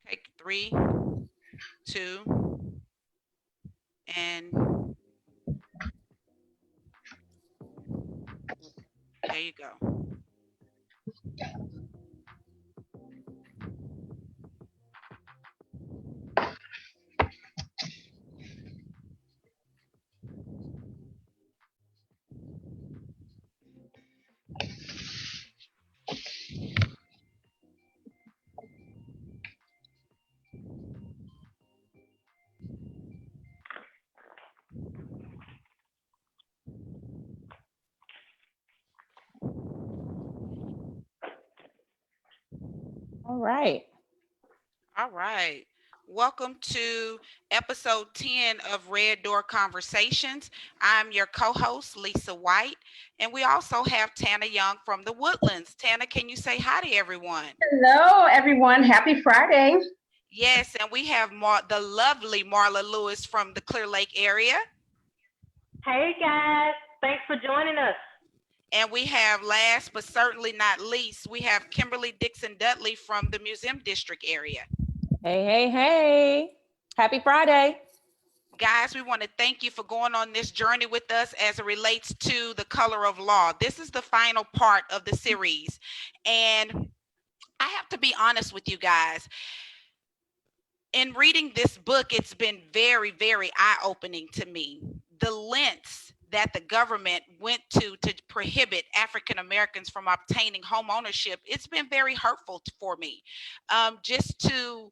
Okay, 3, 2, and there you go. All right. All right. Welcome to episode 10 of Red Door Conversations. I'm your co host, Lisa White, and we also have Tana Young from the Woodlands. Tana, can you say hi to everyone? Hello, everyone. Happy Friday. Yes, and we have the lovely Marla Lewis from the Clear Lake area. Hey guys, thanks for joining us. And we have, last but certainly not least, we have Kimberly Dixon Dudley from the Museum District area. Hey, hey, hey. Happy Friday. Guys, we want to thank you for going on this journey with us as it relates to the color of law. This is the final part of the series. And I have to be honest with you guys. In reading this book, it's been very, very eye-opening to me. The lengths that the government went to prohibit African Americans from obtaining home ownership, it's been very hurtful for me. Just to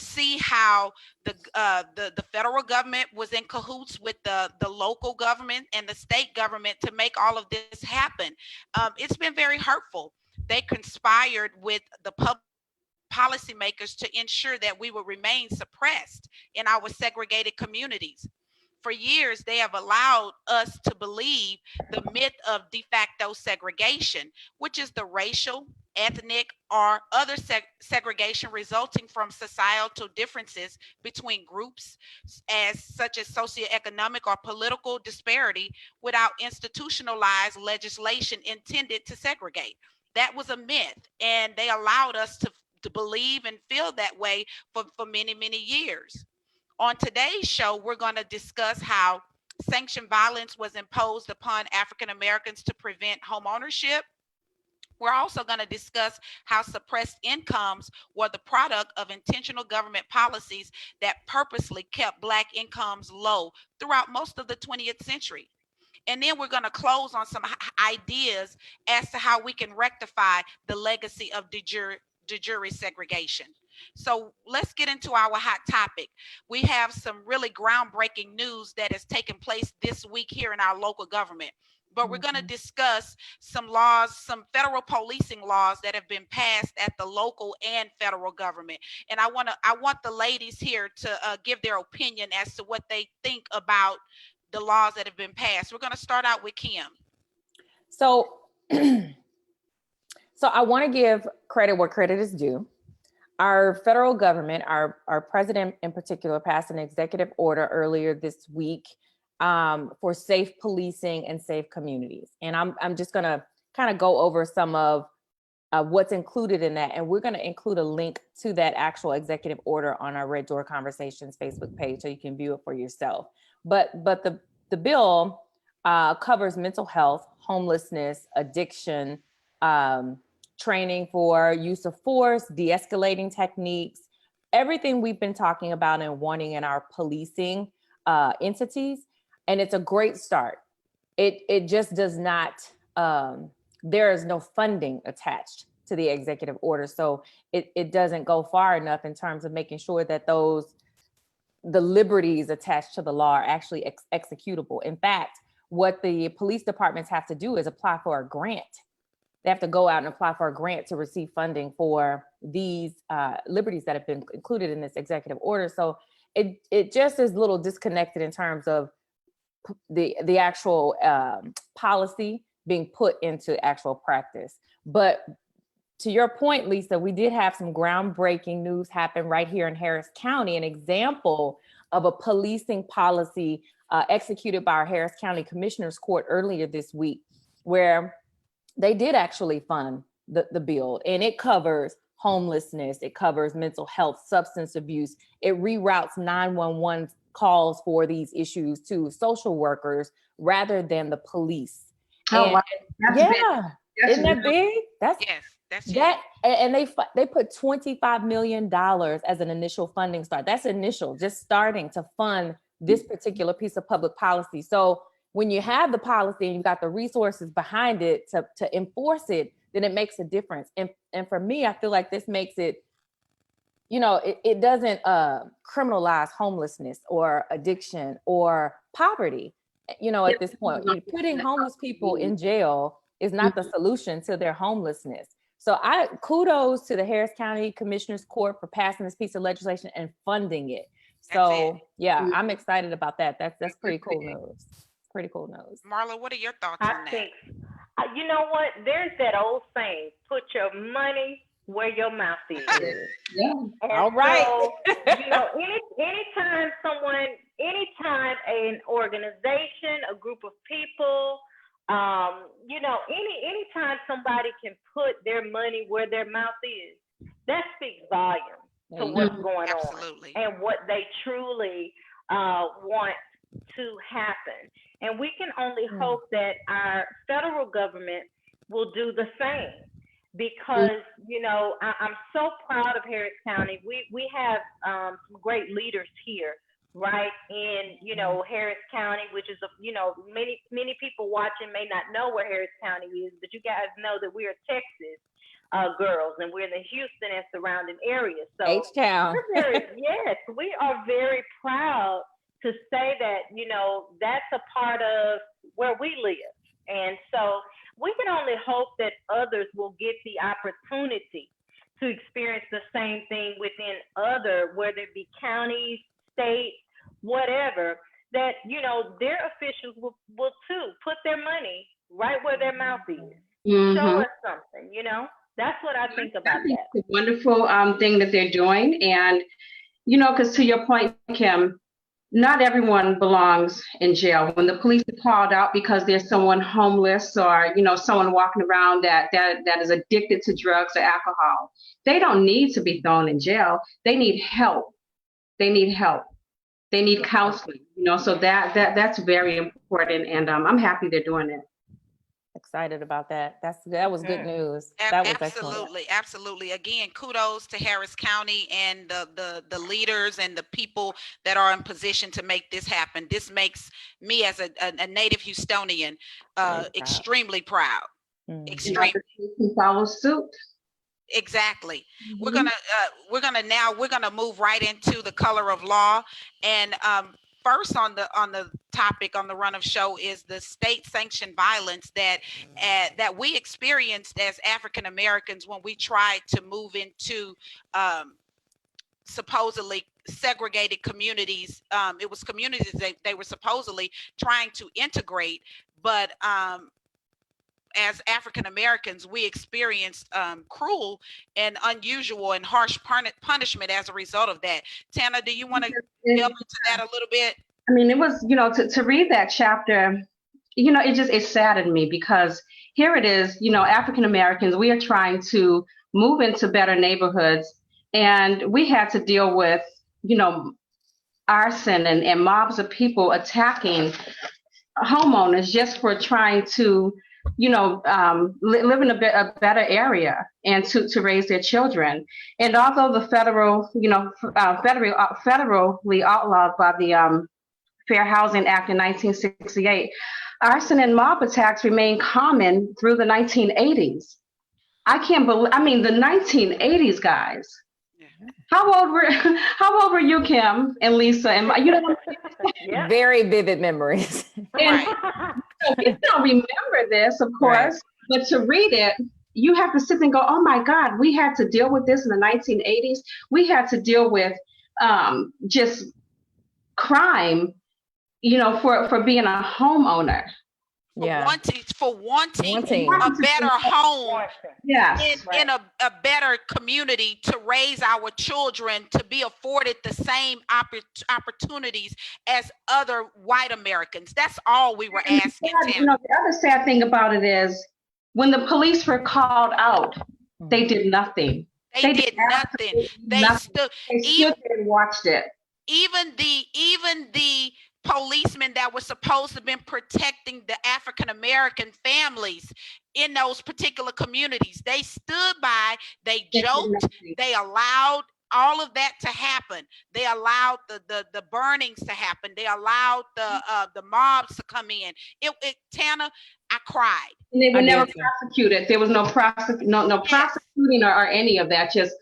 see how the federal government was in cahoots with the local government and the state government to make all of this happen. It's been very hurtful. They conspired with the public policymakers to ensure that we will remain suppressed in our segregated communities. For years, they have allowed us to believe the myth of de facto segregation, which is the racial, ethnic, or other segregation resulting from societal differences between groups, as such as socioeconomic or political disparity, without institutionalized legislation intended to segregate. That was a myth, and they allowed us to believe and feel that way for many, many years. On today's show, we're going to discuss how sanctioned violence was imposed upon African Americans to prevent home ownership. We're also going to discuss how suppressed incomes were the product of intentional government policies that purposely kept Black incomes low throughout most of the 20th century. And then we're going to close on some ideas as to how we can rectify the legacy of de jure segregation. So let's get into our hot topic. We have some really groundbreaking news that has taken place this week here in our local government. But we're going to discuss some laws, some federal policing laws that have been passed at the local and federal government. And I want the ladies here to give their opinion as to what they think about the laws that have been passed. We're going to start out with Kim. So, so I want to give credit where credit is due. Our federal government, our president in particular, passed an executive order earlier this week for safe policing and safe communities. And I'm just going to kind of go over some of what's included in that. And we're going to include a link to that actual executive order on our Red Door Conversations Facebook page so you can view it for yourself. But the bill covers mental health, homelessness, addiction, training for use of force, de-escalating techniques, everything we've been talking about and wanting in our policing entities. And it's a great start. It just does not, there is no funding attached to the executive order. So it doesn't go far enough in terms of making sure that the liberties attached to the law are actually executable. In fact, what the police departments have to do is apply for a grant. They have to go out and apply for a grant to receive funding for these liberties that have been included in this executive order. So it just is a little disconnected in terms of the actual policy being put into actual practice. But to your point, Lisa, we did have some groundbreaking news happen right here in Harris County, an example of a policing policy executed by our Harris County Commissioner's Court earlier this week, where they did actually fund the bill, and it covers homelessness. It covers mental health, substance abuse. It reroutes 911 calls for these issues to social workers rather than the police. Oh, And wow. That's yeah, big. isn't that big? That's Yes, that's that, huge. and they put $25 million as an initial funding start. That's initial, just starting to fund this particular piece of public policy. So when you have the policy and you got the resources behind it to enforce it, then it makes a difference. And for me, I feel like this makes it, it doesn't criminalize homelessness or addiction or poverty. At this point, putting homeless people in jail is not the solution to their homelessness. So I kudos to the Harris County Commissioners Court for passing this piece of legislation and funding it. So yeah, I'm excited about that. That's pretty cool news. Pretty cool news. Marla, what are your thoughts I on that? think, you know what? There's that old saying, put your money where your mouth is. Yeah. And All right. so, anytime an organization, a group of people, anytime somebody can put their money where their mouth is, that speaks volume to what's going Absolutely. on and what they truly want to happen. And we can only hope that our federal government will do the same. Because, I'm so proud of Harris County. We have some great leaders here, right, in, Harris County, which is, many people watching may not know where Harris County is, but you guys know that we are Texas girls, and we're in the Houston and surrounding areas. So H-Town. yes, we are very proud to say that, that's a part of where we live. And so we can only hope that others will get the opportunity to experience the same thing within other, whether it be counties, states, whatever, that, their officials will too put their money right where their mouth is. Show us something, That's what I think about that. It's a wonderful thing that they're doing. And, because to your point, Kim, not everyone belongs in jail. When the police are called out because there's someone homeless or, someone walking around that is addicted to drugs or alcohol, they don't need to be thrown in jail. They need help. They need counseling, so that's very important. And I'm happy they're doing it. Excited about that. That was good news. That was absolutely, excellent. Again, kudos to Harris County and the leaders and the people that are in position to make this happen. This makes me, as a native Houstonian, extremely proud. Extremely. Follow suit. Exactly. We're gonna move right into the color of law. And first on the topic on the run of show is the state sanctioned violence that we experienced as African Americans when we tried to move into supposedly segregated communities. It was communities they were supposedly trying to integrate, but as African Americans, we experienced cruel and unusual and harsh punishment as a result of that. Tana, do you want to delve into that a little bit? I mean, it was, to read that chapter, it saddened me because here it is, African Americans, we are trying to move into better neighborhoods, and we had to deal with, arson and mobs of people attacking homeowners just for trying to live in a better area and to raise their children. And although the federally outlawed by the Fair Housing Act in 1968, arson and mob attacks remained common through the 1980s. I can't believe, the 1980s, guys. How old were you, Kim and Lisa? And Yeah. Very vivid memories. And so we don't remember this, of course, but to read it, you have to sit and go, oh my God, we had to deal with this in the 1980s. We had to deal with just crime, for being a homeowner. For wanting a better home, in a better community, to raise our children, to be afforded the same opportunities as other white Americans. That's all we were asking. The other sad thing about it is when the police were called out, they did nothing. They did nothing. They stood. They stood there and watched it. Even the policemen that were supposed to have been protecting the African American families in those particular communities, they stood by, they joked, they allowed all of that to happen. They allowed the burnings to happen. They allowed the mobs to come in. Tana, I cried. And they were never prosecuted. There was no prosecuting or any of that. Just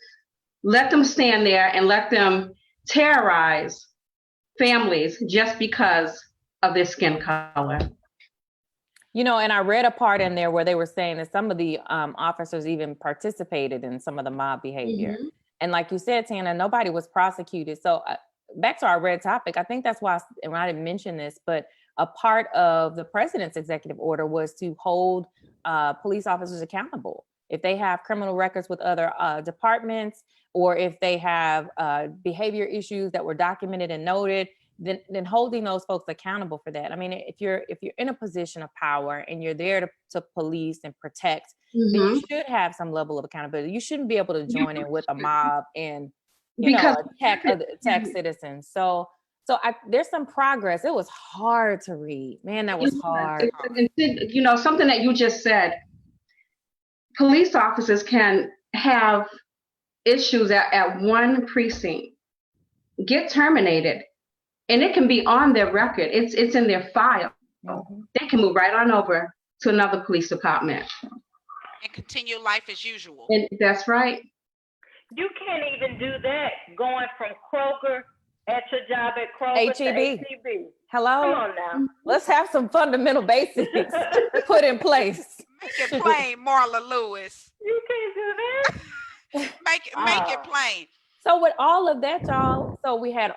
let them stand there and let them terrorize families just because of their skin color. You know, and I read a part in there where they were saying that some of the officers even participated in some of the mob behavior. Mm-hmm. And like you said, Tana, nobody was prosecuted. So back to our red topic, I think that's why, and I didn't mention this, but a part of the president's executive order was to hold police officers accountable. If they have criminal records with other departments, or if they have behavior issues that were documented and noted, then holding those folks accountable for that. I mean, if you're in a position of power and you're there to police and protect, mm-hmm. then you should have some level of accountability. You shouldn't be able to join in with a mob and attack citizens. So there's some progress. It was hard to read. Man, that was hard. You know, something that you just said, police officers can have issues at one precinct, get terminated, and it can be on their record. It's in their file. Mm-hmm. They can move right on over to another police department. And continue life as usual. And that's right. You can't even do that going from Kroger at your job at Kroger H-E-B. to H-E-B. Hello. Come on now. Let's have some fundamental basics put in place. Make it plain, Marla Lewis. You can't do that. Make it plain. So with all of that, y'all, so we had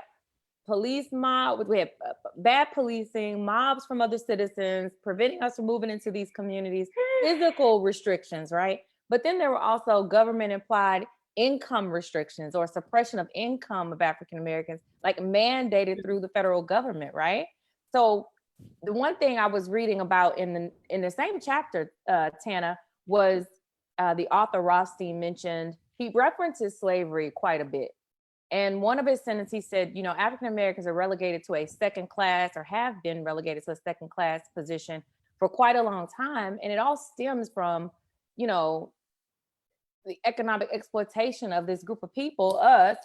police mob, we had bad policing, mobs from other citizens, preventing us from moving into these communities, physical restrictions, right? But then there were also government implied income restrictions or suppression of income of African Americans, like mandated through the federal government, right? So the one thing I was reading about in the same chapter, Tana, was the author Rothstein mentioned, he references slavery quite a bit. And one of his sentences, he said, you know, African Americans are relegated to a second class or have been relegated to a second class position for quite a long time. And it all stems from, you know, the economic exploitation of this group of people, us,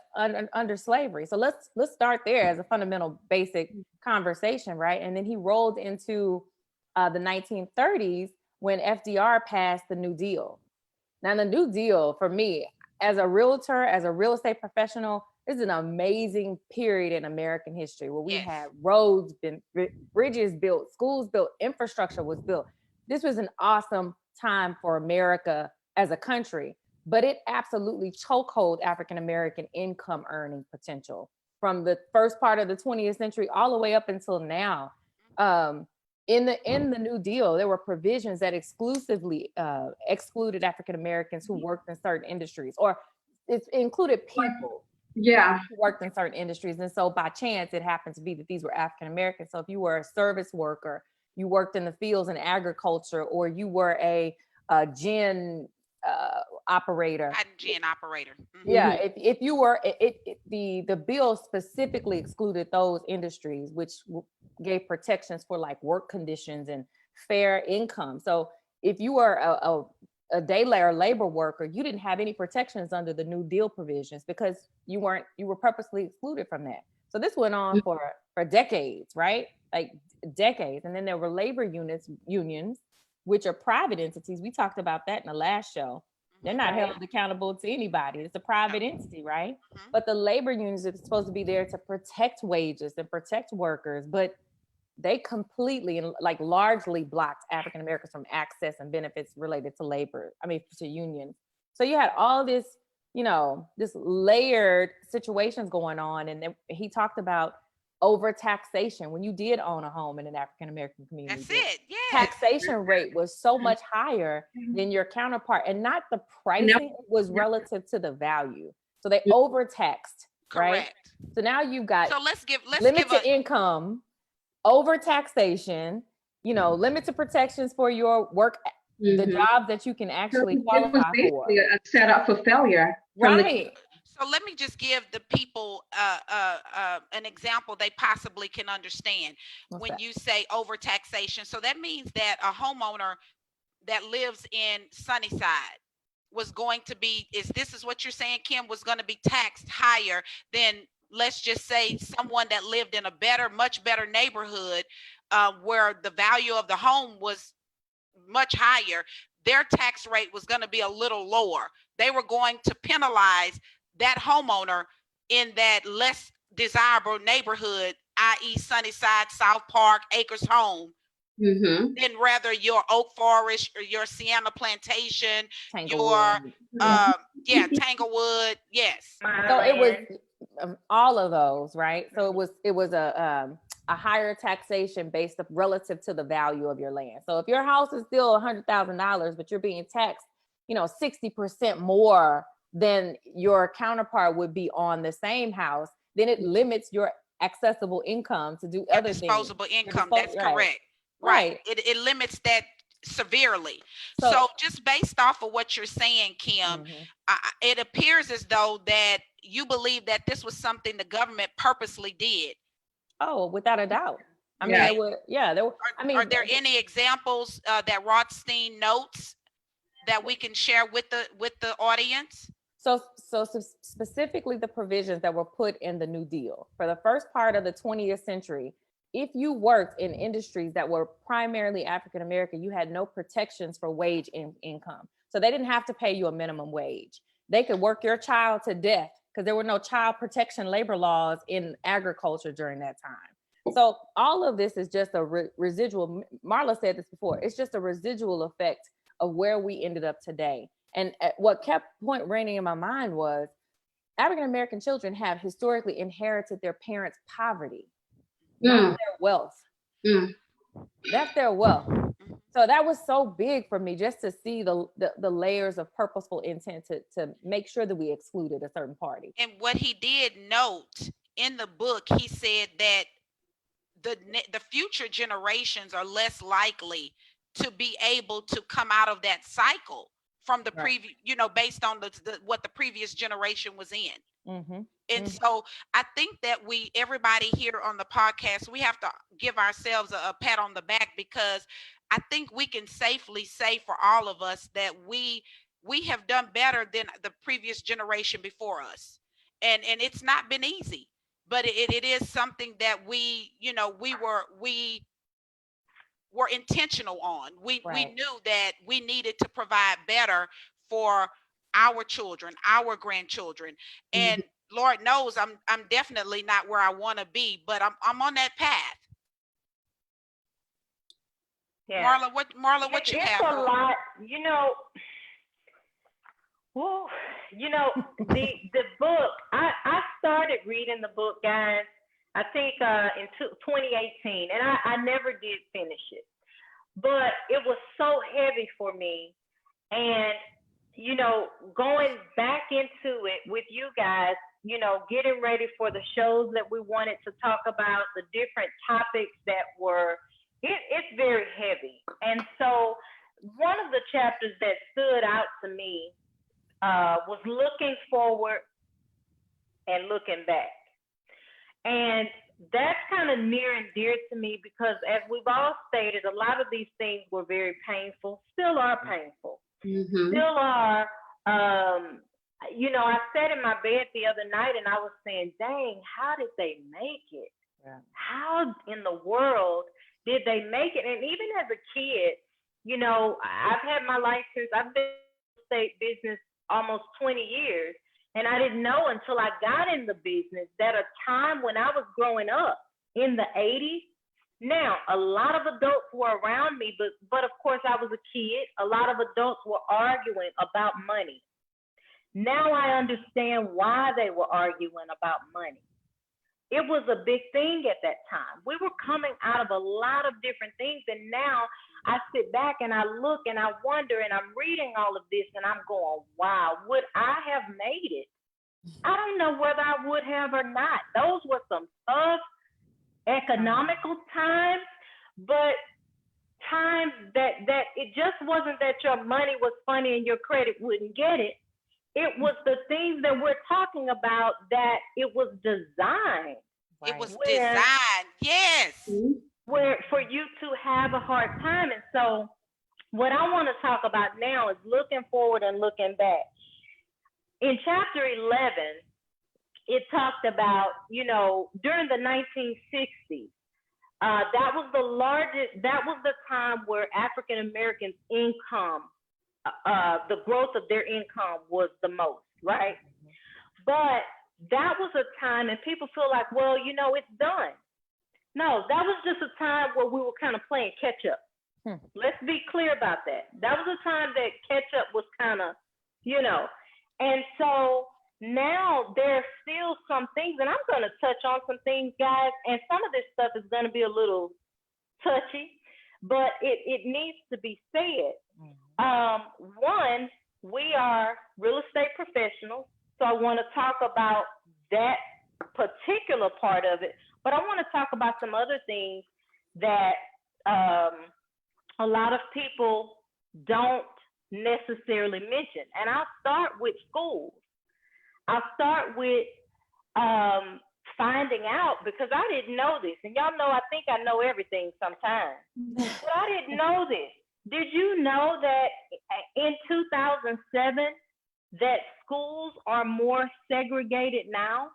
under slavery. So let's start there as a fundamental basic conversation, right? And then he rolled into the 1930s when FDR passed the New Deal. Now, the New Deal, for me, as a realtor, as a real estate professional, is an amazing period in American history where we had roads, bridges built, schools built, infrastructure was built. This was an awesome time for America as a country, but it absolutely chokehold African American income earning potential from the first part of the 20th century all the way up until now. In the New Deal, there were provisions that exclusively excluded African Americans who worked in certain industries, or it included people who worked in certain industries. And so by chance, it happened to be that these were African Americans. So if you were a service worker, you worked in the fields and agriculture, or you were a gin operator. Gin operator. Mm-hmm. Yeah, if you were, the bill specifically excluded those industries, which gave protections for like work conditions and fair income. So if you were a day labor worker, you didn't have any protections under the New Deal provisions because you were purposely excluded from that. So this went on for decades, right? Like decades. And then there were labor unions, which are private entities. We talked about that in the last show. They're not held accountable to anybody. It's a private entity, right? Mm-hmm. But the labor unions are supposed to be there to protect wages and protect workers, but they completely and like largely blocked African Americans from access and benefits related to labor. I mean, to unions. So you had all this, you know, this layered situations going on. And then he talked about overtaxation when you did own a home in an African American community. That's it. Yeah. Taxation rate was so much higher than your counterpart, and not the pricing was relative to the value. So they overtaxed, right? Correct. So now you've got let's limited income, overtaxation, you know, limited protections for your work the Mhm. jobs that you can So actually it was qualify for. basically a setup for failure from the. Right. So let me just give the people an example they possibly can understand. What's When that? you say overtaxation, so that means that a homeowner that lives in Sunnyside was going to be, this is what you're saying, Kim, was going to be taxed higher than, let's just say, someone that lived in a better, much better neighborhood where the value of the home was much higher. Their tax rate was going to be a little lower. They were going to penalize that homeowner in that less desirable neighborhood, i.e., Sunnyside, South Park, Acres Home, Mhm. than rather your Oak Forest or your Sienna Plantation, your Tanglewood. Tanglewood. Yes. So it was Milan. all of those, right? So it was a higher taxation based up relative to the value of your land. So if your house is still $100,000, but you're being taxed, 60% more than your counterpart would be on the same house, then it limits your accessible income to do Your other disposable things. income. That's Right. correct. Right. It limits that severely. So- So just based off of what you're saying, Kim, it appears as though that you believe that this was something the government purposely did. Oh, without a doubt. I mean, Yeah. it would, yeah. There were, Are there any examples that Rothstein notes that we can share with the audience? So specifically the provisions that were put in the New Deal for the first part of the 20th century, if you worked in industries that were primarily African American, you had no protections for wage income. So they didn't have to pay you a minimum wage. They could work your child to death because there were no child protection labor laws in agriculture during that time. So all of this is just a residual. Marla said this before. It's just a residual effect of where we ended up today. And what kept reigning in my mind was African American children have historically inherited their parents' poverty, not their wealth. That's their wealth. So that was so big for me just to see the layers of purposeful intent to make sure that we excluded a certain party. And what he did note in the book, he said that the future generations are less likely to be able to come out of that cycle from the previous, based on what the previous generation was in. And so I think that everybody here on the podcast, we have to give ourselves a pat on the back, because I think we can safely say for all of us that we have done better than the previous generation before us. And it's not been easy, but it is something that we were intentional on. We knew that we needed to provide better for our children, our grandchildren. And Lord knows I'm definitely not where I want to be, but I'm on that path. Yeah. Marla, what you have? It's a lot, the book, I started reading the book, guys, I think in 2018, and I never did finish it, but it was so heavy for me. And, going back into it with you guys, getting ready for the shows that we wanted to talk about, the different topics that were, it's very heavy. And so one of the chapters that stood out to me was looking forward and looking back. And that's kind of near and dear to me, because as we've all stated, a lot of these things were very painful, still are painful, still are, I sat in my bed the other night and I was saying, dang, how did they make it? Yeah. How in the world did they make it? And even as a kid, I've had my license, I've been in the state business almost 20 years. And I didn't know until I got in the business that a time when I was growing up in the 80s, now a lot of adults were around me, but of course I was a kid. A lot of adults were arguing about money. Now I understand why they were arguing about money. It was a big thing at that time. We were coming out of a lot of different things. And now I sit back and I look and I wonder, and I'm reading all of this and I'm going, wow, would I have made it? I don't know whether I would have or not. Those were some tough economical times, but times that it just wasn't that your money was funny and your credit wouldn't get it. It was the things that we're talking about that it was designed. It was Where- designed, yes. Where for you to have a hard time. And so what I want to talk about now is looking forward and looking back. In chapter 11, it talked about, you know, during the 1960s, that was the time where African Americans' income, the growth of their income was the most, right? But that was a time, and people feel like, well, you know, it's done. No, that was just a time where we were kind of playing catch up. Let's be clear about that. That was a time that catch up was kind of, you know, and so now there's still some things, and I'm going to touch on some things, guys, and some of this stuff is going to be a little touchy, but it needs to be said. One, we are real estate professionals, so I want to talk about that particular part of it, but I want to talk about some other things that a lot of people don't necessarily mention. And I'll start with schools. I'll start with finding out, because I didn't know this. And y'all know, I think I know everything sometimes. But I didn't know this. Did you know that in 2007, that schools are more segregated now?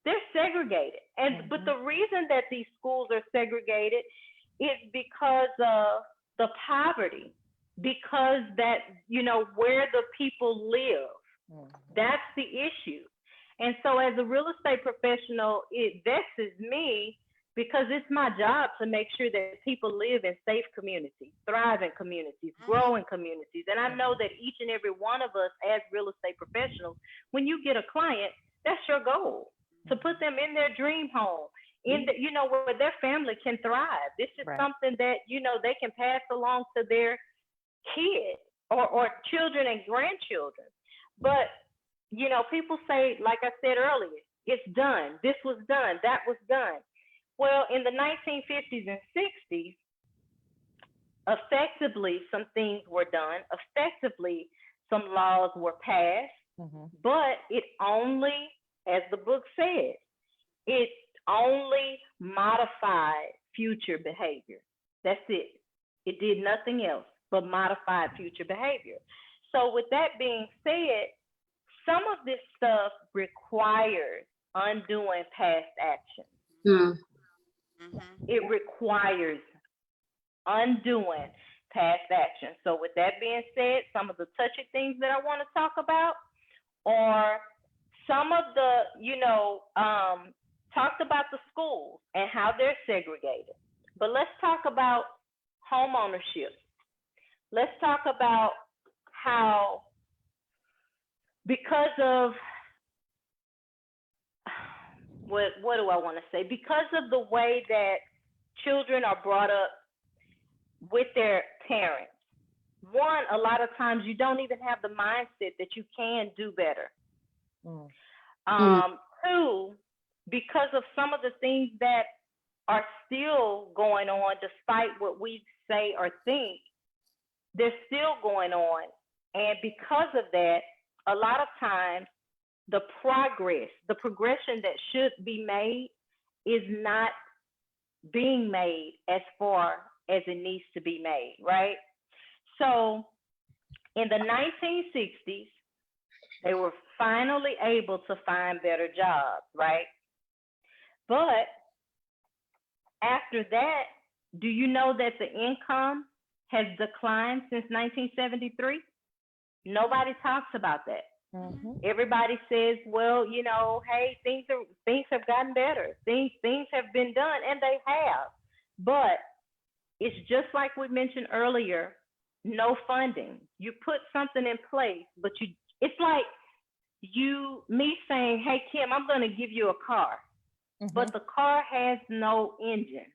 They're segregated. And but the reason that these schools are segregated is because of the poverty, because that, you know, where the people live. That's the issue. And so as a real estate professional, it vexes me because it's my job to make sure that people live in safe communities, thriving communities, growing communities. And I know that each and every one of us as real estate professionals, when you get a client, that's your goal, to put them in their dream home, in the, you know, where their family can thrive. This is something that, you know, they can pass along to their kids or children and grandchildren. But, you know, people say, like I said earlier, it's done. This was done. That was done. Well, in the 1950s and 60s, effectively, some things were done. Effectively, some laws were passed. But it only, as the book said, it only modified future behavior. That's it. It did nothing else but modified future behavior. So with that being said, some of this stuff requires undoing past actions. It requires undoing past action. So with that being said, some of the touchy things that I want to talk about are some of the, you know, talked about the schools and how they're segregated. But let's talk about homeownership. Let's talk about how, because of, what do I want to say? Because of the way that children are brought up with their parents, one, a lot of times you don't even have the mindset that you can do better. Two, because of some of the things that are still going on, despite what we say or think, they're still going on. And because of that, a lot of times the progression that should be made is not being made as far as it needs to be made, right? So in the 1960s, they were finally able to find better jobs, right? But after that, do you know that the income has declined since 1973? Nobody talks about that. Everybody says, well, you know, hey, things have gotten better. Things have been done, and they have. But it's just like we mentioned earlier, no funding. You put something in place, but it's like me saying, hey, Kim, I'm going to give you a car, but the car has no engine.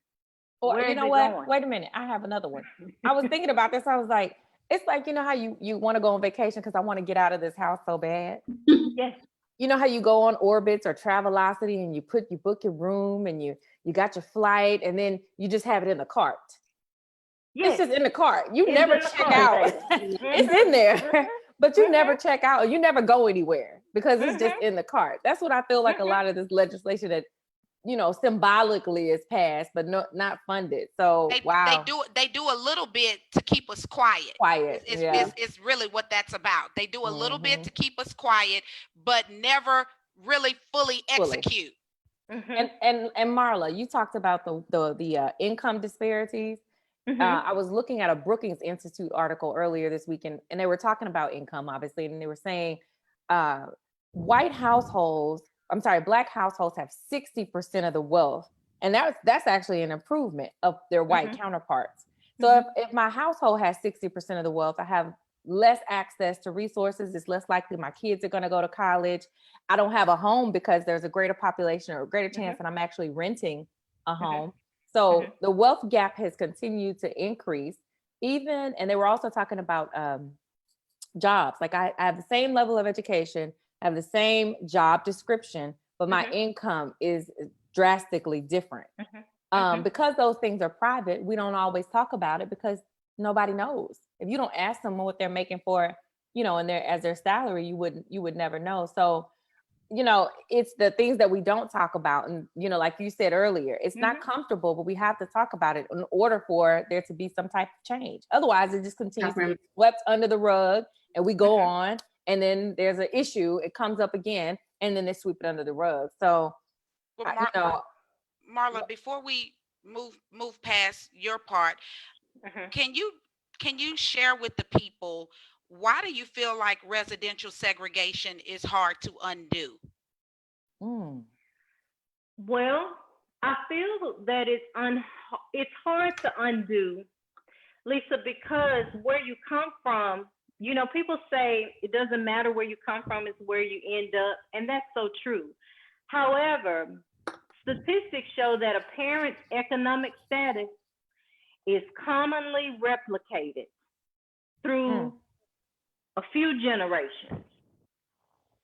Or Where you know what? Going? Wait a minute. I have another one. I was thinking about this. I was like, it's like, you know how you want to go on vacation because I want to get out of this house so bad. Yes. You know how you go on Orbitz or Travelocity and you book your room and you got your flight and then you just have it in the cart. It's Yes. just in the cart. You It's never in the check cart, out. baby. It's in there, Mhm. but you Mhm. never check out. You never go anywhere because it's just Mhm. in the cart. That's what I feel like a Mhm. lot of this legislation that, symbolically is passed, but not funded. So, wow, They do a little bit to keep us quiet. quiet. Yeah. It's really what that's about. They do a little bit Mhm. to keep us quiet, but never really fully Fully. execute. Mhm. And Marla, you talked about the income disparities. Mhm. I was looking at a Brookings Institute article earlier this week, and they were talking about income, obviously, and they were saying uh, white households, I'm sorry, Black households have 60% of the wealth, and that's actually an improvement of their white Mhm. counterparts. So Mhm. if my household has 60% of the wealth, I have less access to resources. It's less likely my kids are going to go to college. I don't have a home because there's a greater population or a greater chance Mhm. that I'm actually renting a Mhm. home. So Mhm. the wealth gap has continued to increase. And they were also talking about jobs. Like I have the same level of education, I have the same job description, but my Mhm. income is drastically different. Mhm. Mhm. Because those things are private, we don't always talk about it because nobody knows. If you don't ask them what they're making for, in their salary, you would never know. So it's the things that we don't talk about. And, like you said earlier, it's not Mhm. comfortable, but we have to talk about it in order for there to be some type of change. Otherwise, it just continues to get swept under the rug and we go Mhm. on. And then there's an issue, it comes up again, and then they sweep it under the rug. So, Well, Marla, before we move past your part, Mhm. can you share with the people why do you feel like residential segregation is hard to undo? mm, Well, I feel that it's hard to undo, Lisa, because where you come from, people say it doesn't matter where you come from, it's where you end up, and that's so true. However, statistics show that a parent's economic status is commonly replicated mm, through a few generations.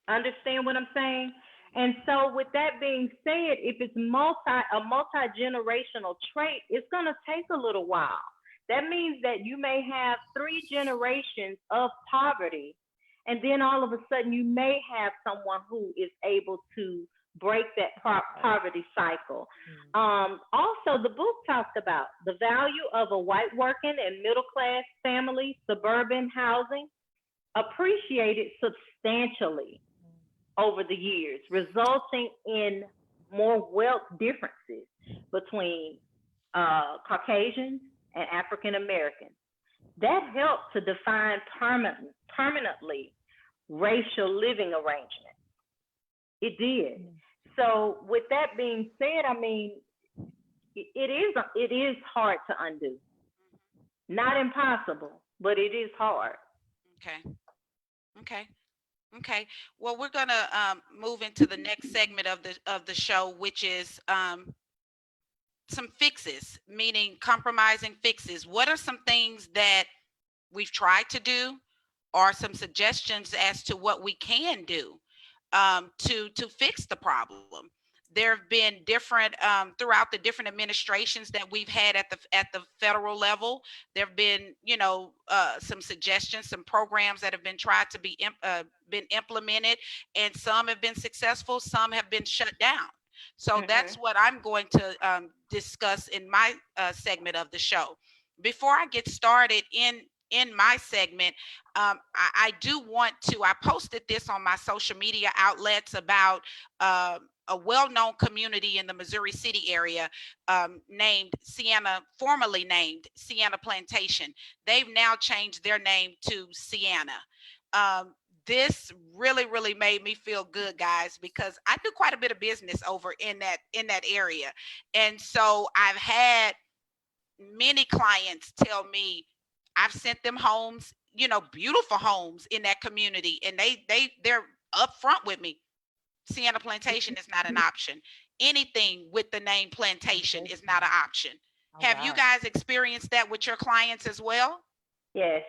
Understand what I'm saying? And so, with that being said, if it's a multi-generational trait, it's going to take a little while. That means that you may have 3 generations of poverty, and then all of a sudden you may have someone who is able to break that poverty cycle. Also, the book talks about the value of a white working and middle class family, suburban housing appreciated substantially over the years, resulting in more wealth differences between Caucasians and African Americans. That helped to define permanently racial living arrangements. It did. So, with that being said, I mean, it is hard to undo. Not impossible, but it is hard. Okay. Okay. Okay. Well, we're gonna move into the next segment of the show, which is some fixes, meaning compromising fixes. What are some things that we've tried to do, or some suggestions as to what we can do to fix the problem? There have been different throughout the different administrations that we've had at the federal level. There have been, some suggestions, some programs that have been tried to been implemented, and some have been successful, some have been shut down. So that's Mm-hmm. what I'm going to discuss in my segment of the show. Before I get started in my segment, I do want to. I posted this on my social media outlets about a well-known community in the Missouri City area named Sienna, formerly named Sienna Plantation. They've now changed their name to Sienna. Um, this really made me feel good, guys, because I do quite a bit of business over in that area, and so I've had many clients tell me I've sent them homes, beautiful homes in that community, and they're upfront with me. Sienna Plantation is not an option. Anything with the name plantation is not an option. oh, Have you wow. guys experienced that with your clients as well? Yes.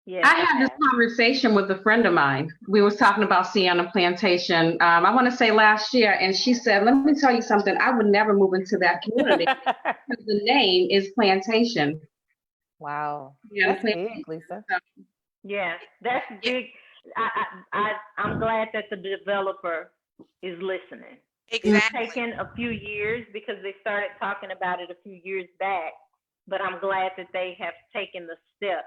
Yes, I I had this have. conversation with a friend of mine. We was talking about Sienna Plantation. I want to say last year, and she said, "Let me tell you something. I would never move into that community because the name is Plantation." Wow. Yeah, That's big, Lisa. Yes, that's big. I'm glad that the developer is listening. It's Exactly. taken a few years because they started talking about it a few years back, but I'm glad that they have taken the step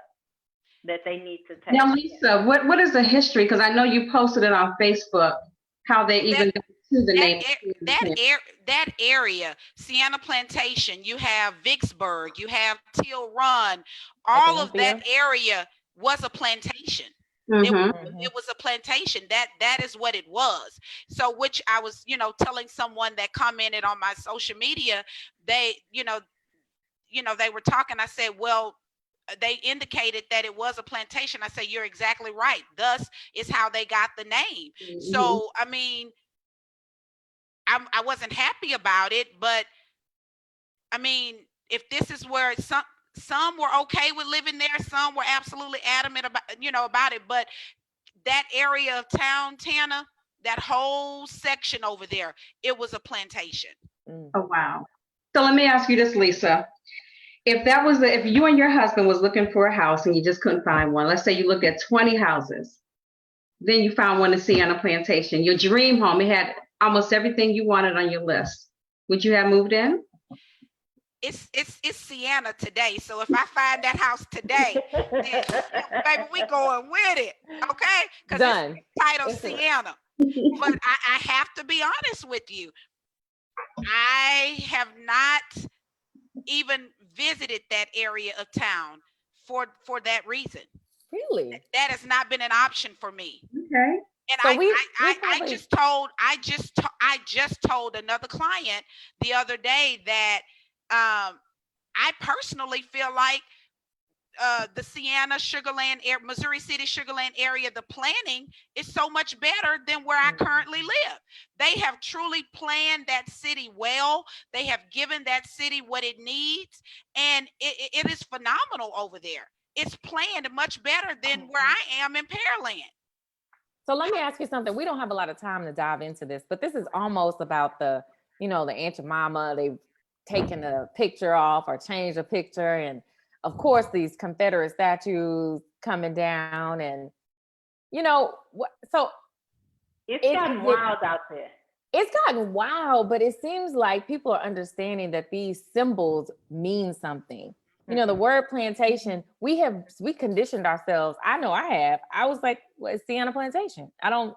that they need to take. Now, Lisa, what is the history? Because I know you posted it on Facebook, how they even got to the name. That area, Sienna Plantation, you have Vicksburg, you have Teal Run, all of that area was a plantation. It was a plantation. That is what it was. So, which I was, telling someone that commented on my social media, they, they were talking. I said, well, they indicated that it was a plantation. I said, you're exactly right. Thus is how they got the name. So, I mean, I wasn't happy about it, but I mean, if this is where some were okay with living there, some were absolutely adamant about it, but that area of town, Tana, that whole section over there, it was a plantation. Oh, wow. So let me ask you this, Lisa. If you and your husband was looking for a house and you just couldn't find one, let's say you looked at 20 houses, then you found one to see on a plantation, your dream home, it had almost everything you wanted on your list. Would you have moved in? It's Sienna today. So if I find that house today, then, baby, we going with it. Okay? Because it's titled Sienna. But I have to be honest with you. I have not even visited that area of town for that reason. Really? That has not been an option for me. Okay. And so I just told another client the other day that I personally feel like the Sienna, Sugarland, Missouri City, Sugarland area, the planning is so much better than where I currently live. They have truly planned that city well. They have given that city what it needs, and it is phenomenal over there. It's planned much better than where I am in Pearland. So let me ask you something. We don't have a lot of time to dive into this, but this is almost about the Aunt your mama, they've taken a picture off or changed a picture. And of course, these Confederate statues coming down and, so. It's gotten wild out there. It's gotten wild, but it seems like people are understanding that these symbols mean something. The word plantation, we conditioned ourselves. I know I have. I was like, well, it's Sienna Plantation. I don't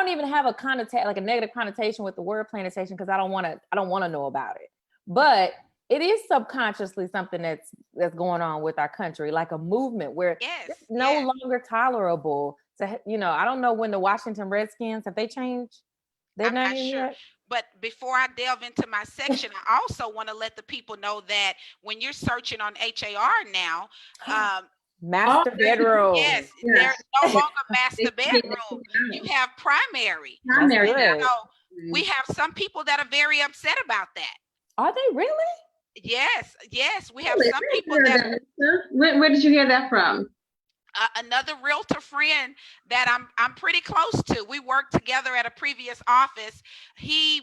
even have a connotation, like a negative connotation with the word plantation, because I don't want to know about it. But it is subconsciously something that's going on with our country, like a movement where it's no longer tolerable to, I don't know when the Washington Redskins, have they changed their name? I'm not sure. Yet? But before I delve into my section, I also want to let the people know that when you're searching on HAR now, master bedroom. Yes, there's no longer master bedroom. You have primary. We have some people that are very upset about that. Are they really? Yes. We have some people that. Where did you hear that from? Another realtor friend that I'm pretty close to. We worked together at a previous office. He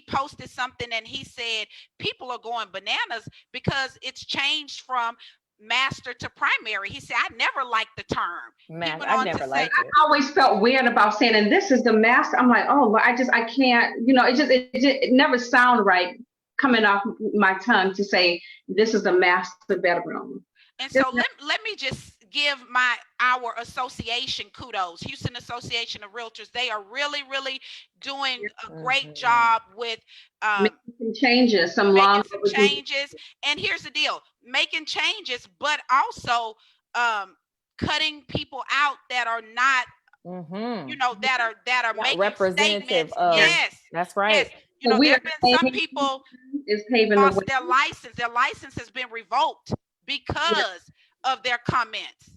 posted something and he said people are going bananas because it's changed from master to primary. He said, I never liked the term. I never liked it. I always felt weird about saying, and this is the master. I'm like, oh, I can't, it never sounded right coming off my tongue to say, this is the master bedroom. And so let me just give our association kudos, Houston Association of Realtors. They are really, really doing a great job with making changes, changes. And here's the deal, making changes, but also cutting people out that are not, that are making representative statements. Yes, that's right. Yes. There have been some people lost their license. Their license has been revoked because of their comments,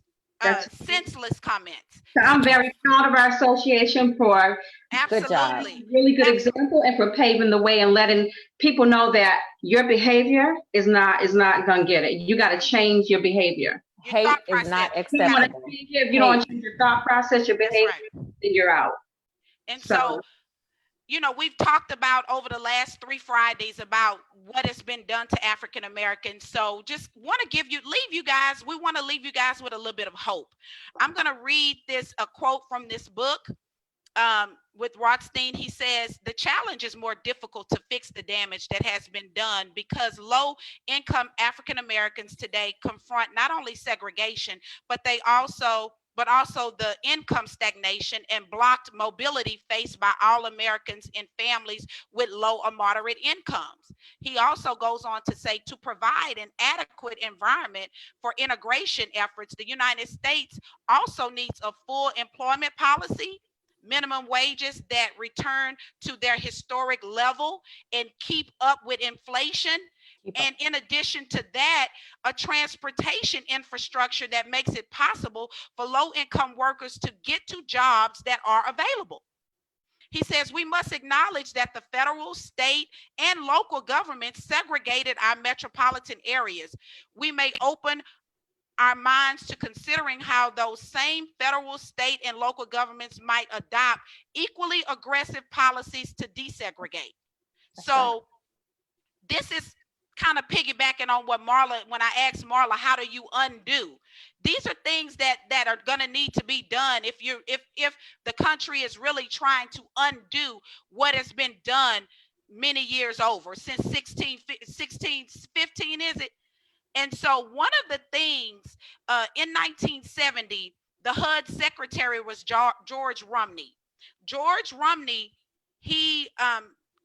senseless comments. So I'm very proud of our association for absolutely really good example and for paving the way and letting people know that your behavior is not gonna get it. You got to change your behavior. Hate is not acceptable. If you don't change your thought process, your behavior, then you're out. And so we've talked about over the last 3 Fridays about what has been done to African Americans. So just want to we want to leave you guys with a little bit of hope. I'm going to read a quote from this book. With Rothstein, he says, the challenge is more difficult to fix the damage that has been done because low income African Americans today confront not only segregation, but also the income stagnation and blocked mobility faced by all Americans in families with low or moderate incomes. He also goes on to say, to provide an adequate environment for integration efforts, the United States also needs a full employment policy, minimum wages that return to their historic level and keep up with inflation. And in addition to that, a transportation infrastructure that makes it possible for low-income workers to get to jobs that are available. He says we must acknowledge that the federal, state, and local governments segregated our metropolitan areas. We may open our minds to considering how those same federal, state, and local governments might adopt equally aggressive policies to desegregate. So this is kind of piggybacking on what when I asked Marla, how do you undo? These are things that are going to need to be done if the country is really trying to undo what has been done many years over, since 1615, is it? And so one of the things in 1970, the HUD secretary was George Rumney. George Rumney, he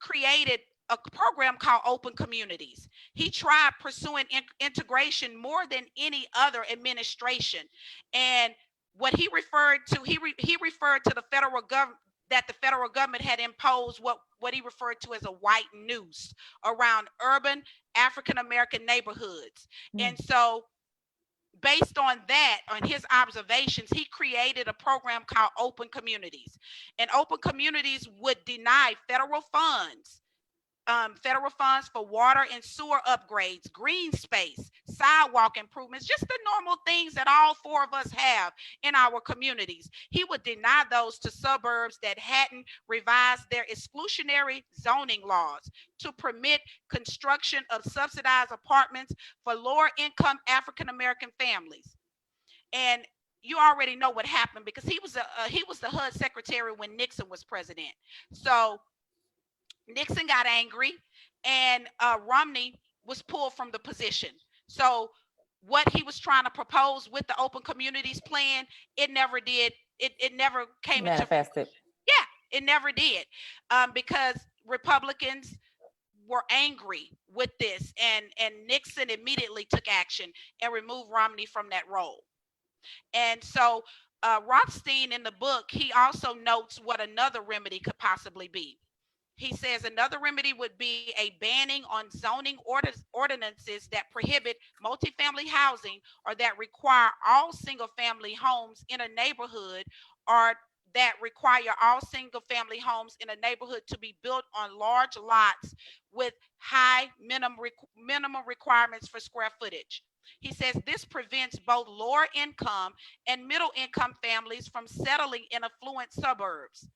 created a program called Open Communities. He tried pursuing integration more than any other administration. And what he referred to, he referred to the federal government, that the federal government had imposed what he referred to as a white noose around urban African American neighborhoods. And so based on that, on his observations, he created a program called Open Communities. And Open Communities would deny federal funds for water and sewer upgrades, green space, sidewalk improvements, just the normal things that all four of us have in our communities. He would deny those to suburbs that hadn't revised their exclusionary zoning laws to permit construction of subsidized apartments for lower income African American families. And you already know what happened, because he was the HUD secretary when Nixon was president. So Nixon got angry, and Romney was pulled from the position. So what he was trying to propose with the Open Communities plan, it never did. It never came into fruition. Yeah, it never did, because Republicans were angry with this, and Nixon immediately took action and removed Romney from that role. And so Rothstein, in the book, he also notes what another remedy could possibly be. He says another remedy would be a banning on zoning ordinances that prohibit multifamily housing, or that require all single family homes in a neighborhood, or that require all single family homes in a neighborhood to be built on large lots with high minimum requirements for square footage. He says this prevents both lower income and middle income families from settling in affluent suburbs.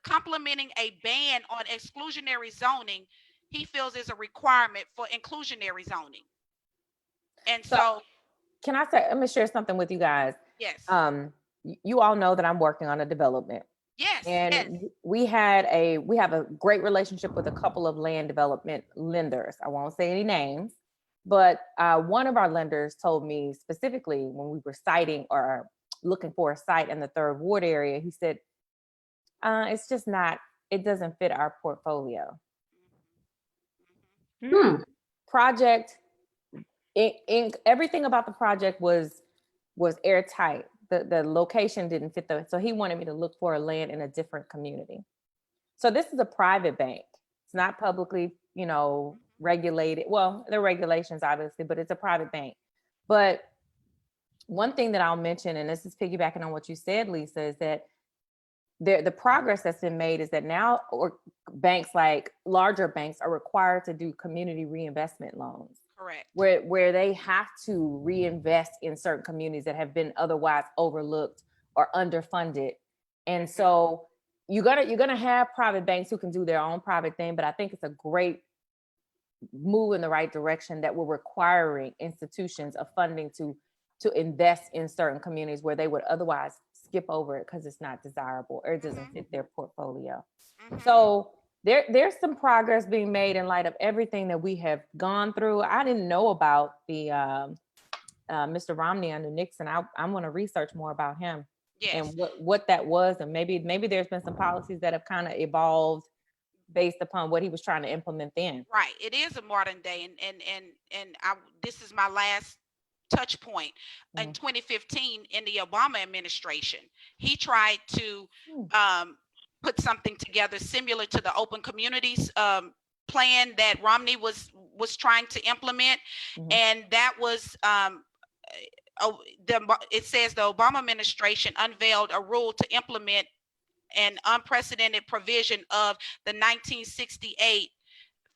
Complementing a ban on exclusionary zoning, he feels is a requirement for inclusionary zoning. And so can I say, let me share something with you guys. Yes. You all know that I'm working on a development. Yes. And yes. we have a great relationship with a couple of land development lenders. I won't say any names, but one of our lenders told me specifically when we were citing or looking for a site in the 3rd Ward area, he said, it's just not, it doesn't fit our portfolio. Project, everything about the project was airtight. The location didn't fit so he wanted me to look for a land in a different community. So this is a private bank. It's not publicly, regulated. Well, there are regulations obviously, but it's a private bank. But one thing that I'll mention, and this is piggybacking on what you said, Lisa, is that the progress that's been made is that now banks, like larger banks, are required to do community reinvestment loans. Correct. Where they have to reinvest in certain communities that have been otherwise overlooked or underfunded. And so you're gonna have private banks who can do their own private thing, but I think it's a great move in the right direction that we're requiring institutions of funding to invest in certain communities where they would otherwise skip over it because it's not desirable or it doesn't fit their portfolio. So there's some progress being made in light of everything that we have gone through. I didn't know about the Mr. Romney under Nixon. I'm going to research more about him. Yes. And what that was, and maybe there's been some policies that have kind of evolved based upon what he was trying to implement then. Right. It is a modern day, and this is my last touch point. In 2015, in the Obama administration, he tried to put something together similar to the Open Communities plan that Romney was trying to implement, and that was it says the Obama administration unveiled a rule to implement an unprecedented provision of the 1968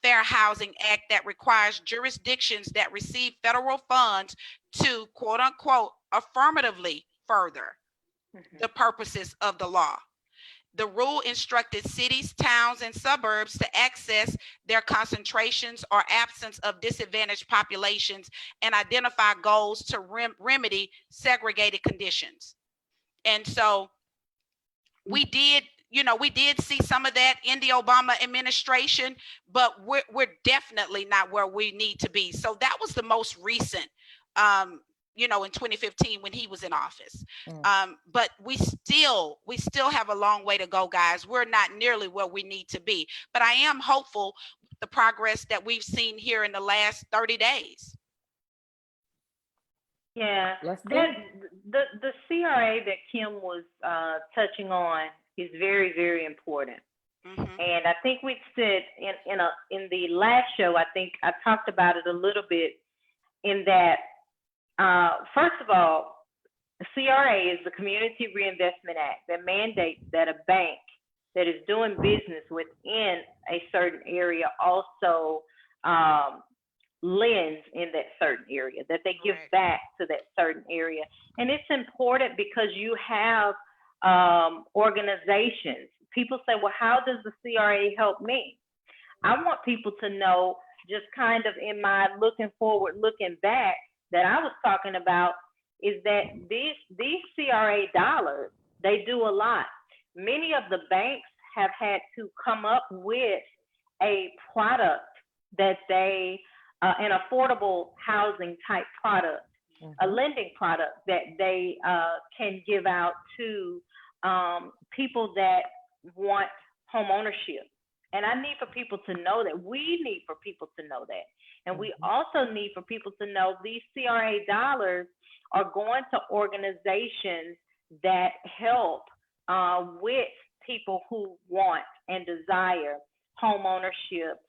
Fair Housing Act that requires jurisdictions that receive federal funds to, quote unquote, affirmatively further the purposes of the law. The rule instructed cities, towns, and suburbs to access their concentrations or absence of disadvantaged populations and identify goals to remedy segregated conditions. And so we did see some of that in the Obama administration, but we're definitely not where we need to be. So that was the most recent, in 2015 when he was in office. But we still have a long way to go, guys. We're not nearly where we need to be, but I am hopeful with the progress that we've seen here in the last 30 days. Yeah, the CRA that Kim was touching on is very, very important. And I think we said in the last show, I think I talked about it a little bit in that, first of all, the CRA is the Community Reinvestment Act that mandates that a bank that is doing business within a certain area also lends in that certain area, that they give back to that certain area. And it's important because you have organizations. People say, well, how does the CRA help me? I want people to know, just kind of in my looking forward, looking back, that I was talking about is that these CRA dollars, they do a lot. Many of the banks have had to come up with a product that they, an affordable housing type product, a lending product that they can give out to people that want home ownership. And I need for people to know that. We need for people to know that. And we also need for people to know these CRA dollars are going to organizations that help with people who want and desire home ownership.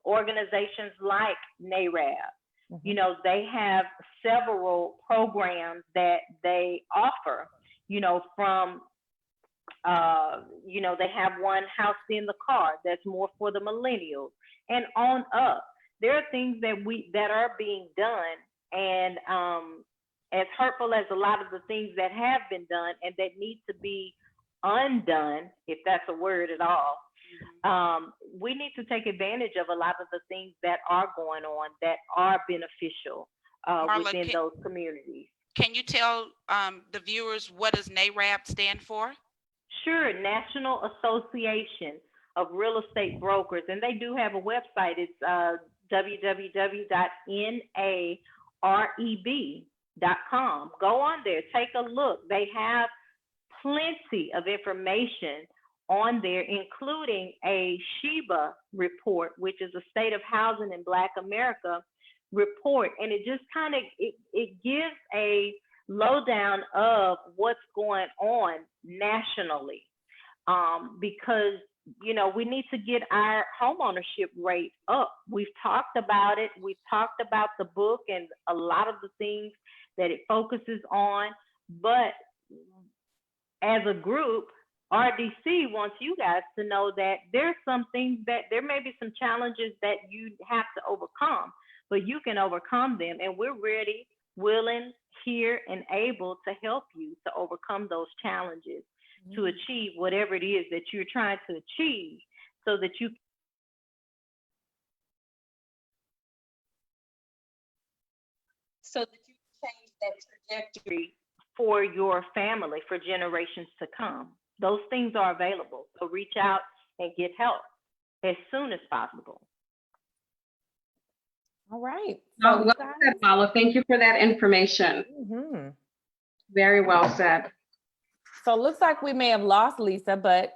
Organizations like Narab, you know, they have several programs that they offer, you know, from you know, they have one, House in the Car, that's more for the millennials, and on up. There are things that are being done, and as hurtful as a lot of the things that have been done and that need to be undone, if that's a word at all, we need to take advantage of a lot of the things that are going on that are beneficial within those communities. Can you tell the viewers, what does NARAB stand for? Sure, National Association of Real Estate Brokers, and they do have a website. It's www.nareb.com. Go on there, take a look. They have plenty of information on there, including a SHEBA report, which is a State of Housing in Black America report, and it just kind of it gives a lowdown of what's going on nationally, because you know we need to get our homeownership rate up. We've talked about it. We've talked about the book and a lot of the things that it focuses on, but as a group, RDC wants you guys to know that there's some things that there may be some challenges that you have to overcome, but you can overcome them, and we're ready, willing, here, and able to help you to overcome those challenges. to achieve whatever it is that you're trying to achieve, so that you change that trajectory for your family for generations to come. Those things are available. So reach out and get help as soon as possible. All right. Oh, well said, Paula. Thank you for that information. Mm-hmm. Very well said. So it looks like we may have lost Lisa, but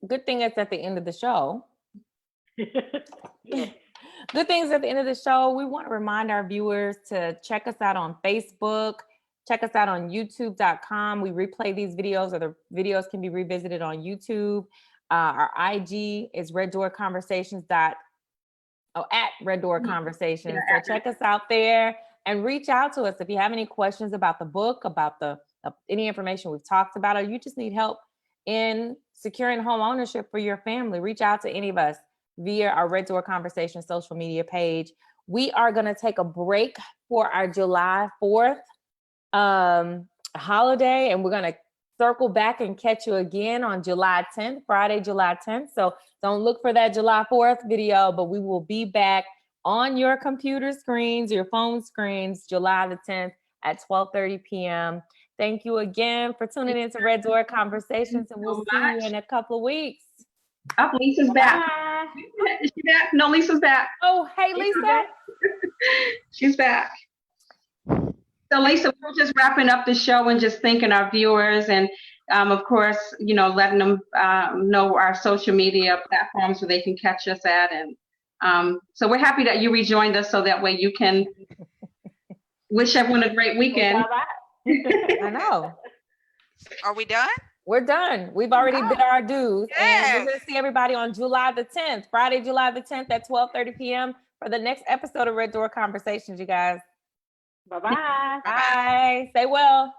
good thing it's at the end of the show. Yes. Good things at the end of the show. We want to remind our viewers to check us out on Facebook, check us out on youtube.com. We replay these videos, or the videos can be revisited on YouTube. Our IG is Red Door Conversations at Red Door Conversations. So check us out there and reach out to us if you have any questions about the book, about any information we've talked about, or you just need help in securing home ownership for your family. Reach out to any of us via our Red Door Conversation social media page. We are going to take a break for our July 4th holiday, and we're going to circle back and catch you again on July 10th, Friday, July 10th. So don't look for that July 4th video, but we will be back on your computer screens, your phone screens, July the 10th at 12:30 p.m. Thank you again for tuning in to Red Door Conversations, and we'll see you in a couple of weeks. Oh, Lisa's back. Is she back? No, Lisa's back. Oh, hey, Lisa. She's back. So, Lisa, we're just wrapping up the show and just thanking our viewers, and of course, letting them know our social media platforms where they can catch us at. And so we're happy that you rejoined us, so that way you can wish everyone a great weekend. I know. Are we done? We're done. We've already did our dues. Yes. And we're going to see everybody on July the 10th, Friday, July the 10th at 12:30 p.m. for the next episode of Red Door Conversations, you guys. Bye-bye. Bye. Stay well.